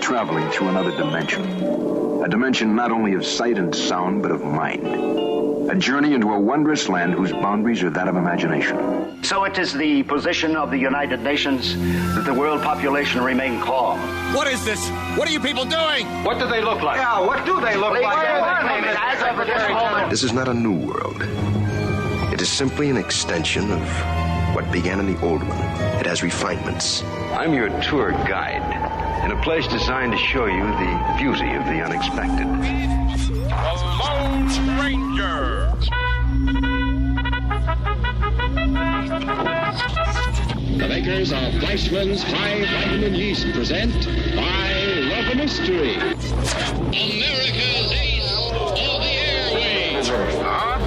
traveling through another dimension. A dimension not only of sight and sound, but of mind. A journey into a wondrous land whose boundaries are that of imagination. So it is the position of the United Nations that the world population remain calm. What is this? What are you people doing? What do they look like? Yeah, what do they look like? This is not a new world. It is simply an extension of what began in the old one. It has refinements. I'm your tour guide in a place designed to show you the beauty of the unexpected. A lone stranger. The makers of Fleischmann's High Vitamin Yeast present I Love a Mystery. America's ace of the airwaves.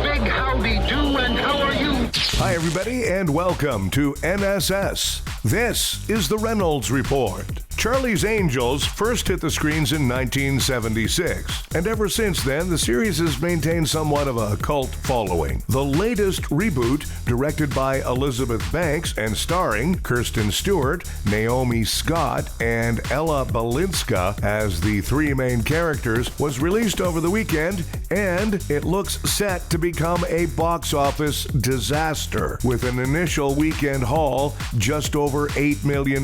Big howdy do, and how are you? Hi, everybody, and welcome to NSS. This is the Reynolds Report. Charlie's Angels first hit the screens in 1976, and ever since then, the series has maintained somewhat of a cult following. The latest reboot, directed by Elizabeth Banks and starring Kirsten Stewart, Naomi Scott, and Ella Balinska as the three main characters, was released over the weekend, and it looks set to become a box office disaster, with an initial weekend haul just over $8 million.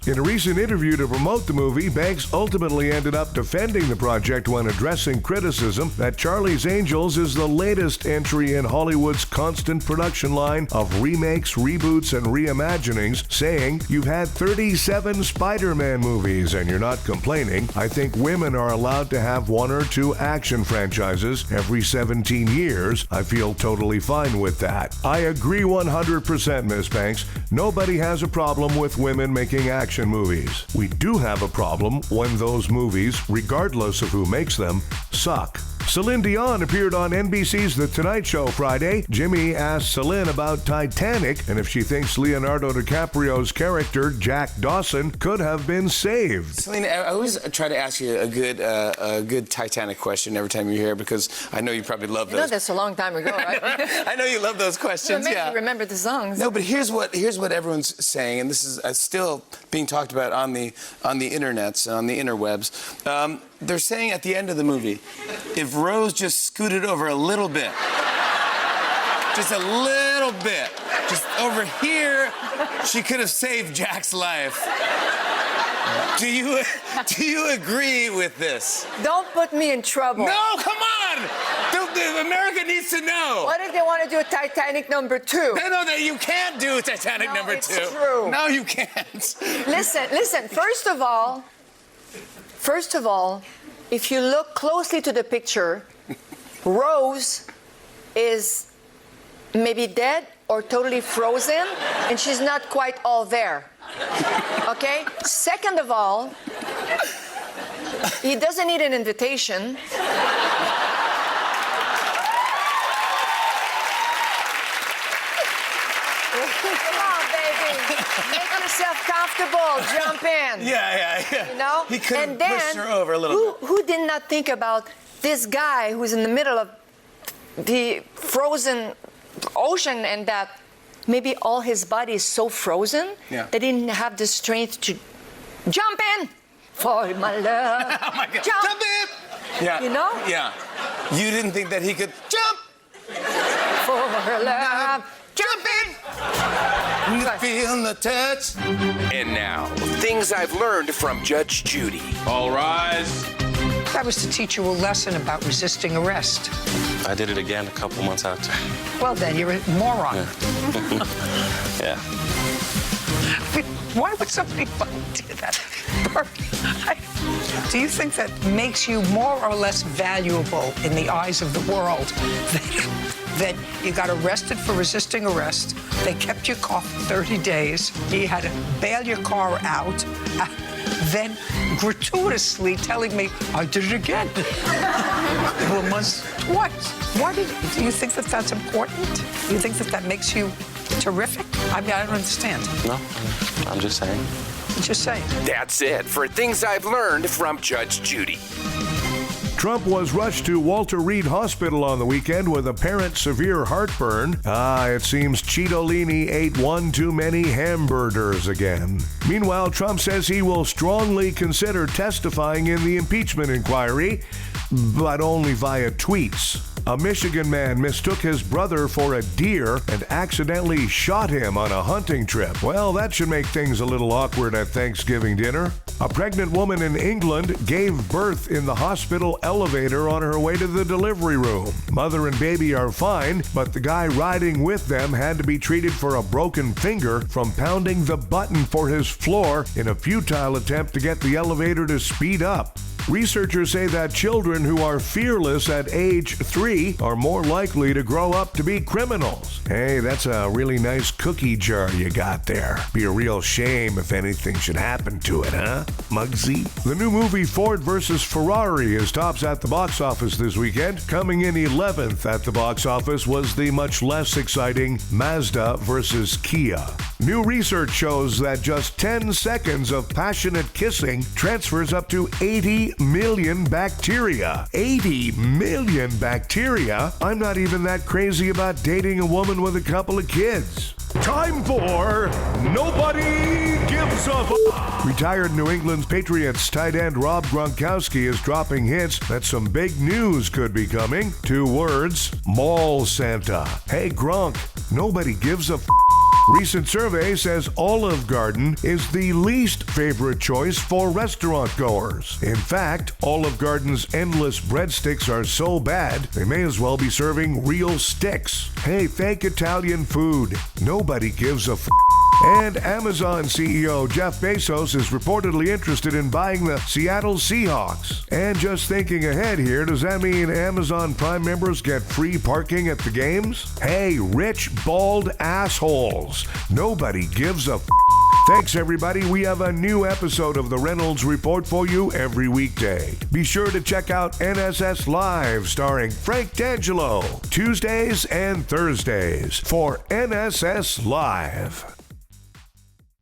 In a recent interview to promote the movie, Banks ultimately ended up defending the project when addressing criticism that Charlie's Angels is the latest entry in Hollywood's constant production line of remakes, reboots, and reimaginings, saying, "You've had 37 Spider-Man movies and you're not complaining. I think women are allowed to have one or two action franchises every 17 years. I feel totally fine with that." I agree 100%, Miss Banks. Nobody has a problem with women making action movies. We do have a problem when those movies, regardless of who makes them, suck. Celine Dion appeared on NBC's The Tonight Show Friday. Jimmy asked Celine about Titanic and if she thinks Leonardo DiCaprio's character, Jack Dawson, could have been saved. Celine, I always try to ask you a good Titanic question every time you're here because I know you probably love those. You know that's a long time ago, right? I know you love those questions. You remember the songs. No, but here's what everyone's saying, and this is still being talked about on the internets, on the interwebs. They're saying at the end of the movie, if Rose just scooted over a little bit, just a little bit, just over here, she could have saved Jack's life. Do you agree with this? Don't put me in trouble. No, come on! America needs to know. What if they want to do a Titanic #2? No, you can't do a Titanic #2. It's true. No, you can't. Listen. First of all, if you look closely to the picture, Rose is maybe dead or totally frozen, and she's not quite all there. Okay? Second of all, he doesn't need an invitation. Come on, baby. Make yourself comfortable. Jump in. Yeah. You know? He could have pushed her over a little bit. Who did not think about this guy who's in the middle of the frozen ocean and that maybe all his body is so frozen that he didn't have the strength to jump in for my love. Oh my God. Jump in. Yeah. You know? Yeah. You didn't think that he could jump for her love. Jump in. Feel the touch. And now, things I've learned from Judge Judy. All rise. That was to teach you a lesson about resisting arrest. I did it again a couple months after. Well, then, you're a moron. Yeah. I mean, why would somebody do that? Do you think that makes you more or less valuable in the eyes of the world that you got arrested for resisting arrest, they kept your car for 30 days, you had to bail your car out, then gratuitously telling me, I did it again. Well, months twice. Do you think that that's important? Do you think that that makes you terrific? I mean, I don't understand. No, I'm just saying. Just saying. That's it for things I've learned from Judge Judy. Trump was rushed to Walter Reed Hospital on the weekend with apparent severe heartburn. It seems Cheetolini ate one too many hamburgers again. Meanwhile, Trump says he will strongly consider testifying in the impeachment inquiry, but only via tweets. A Michigan man mistook his brother for a deer and accidentally shot him on a hunting trip. Well, that should make things a little awkward at Thanksgiving dinner. A pregnant woman in England gave birth in the hospital elevator on her way to the delivery room. Mother and baby are fine, but the guy riding with them had to be treated for a broken finger from pounding the button for his floor in a futile attempt to get the elevator to speed up. Researchers say that children who are fearless at age 3 are more likely to grow up to be criminals. Hey, that's a really nice cookie jar you got there. Be a real shame if anything should happen to it, huh, Muggsy? The new movie Ford vs. Ferrari is tops at the box office this weekend. Coming in 11th at the box office was the much less exciting Mazda vs. Kia. New research shows that just 10 seconds of passionate kissing transfers up to 80 million bacteria. 80 million bacteria? I'm not even that crazy about dating a woman with a couple of kids. Time for Nobody Gives a F***. Retired New England Patriots tight end Rob Gronkowski is dropping hints that some big news could be coming. 2 words, Mall Santa. Hey Gronk, nobody gives a f***. Recent survey says Olive Garden is the least favorite choice for restaurant goers. In fact, Olive Garden's endless breadsticks are so bad, they may as well be serving real sticks. Hey, fake Italian food. Nobody gives a f***. And Amazon CEO Jeff Bezos is reportedly interested in buying the Seattle Seahawks. And just thinking ahead here, does that mean Amazon Prime members get free parking at the games? Hey, rich, bald assholes. Nobody gives a f***. Thanks, everybody. We have a new episode of the Reynolds Report for you every weekday. Be sure to check out NSS Live, starring Frank D'Angelo, Tuesdays and Thursdays for NSS Live.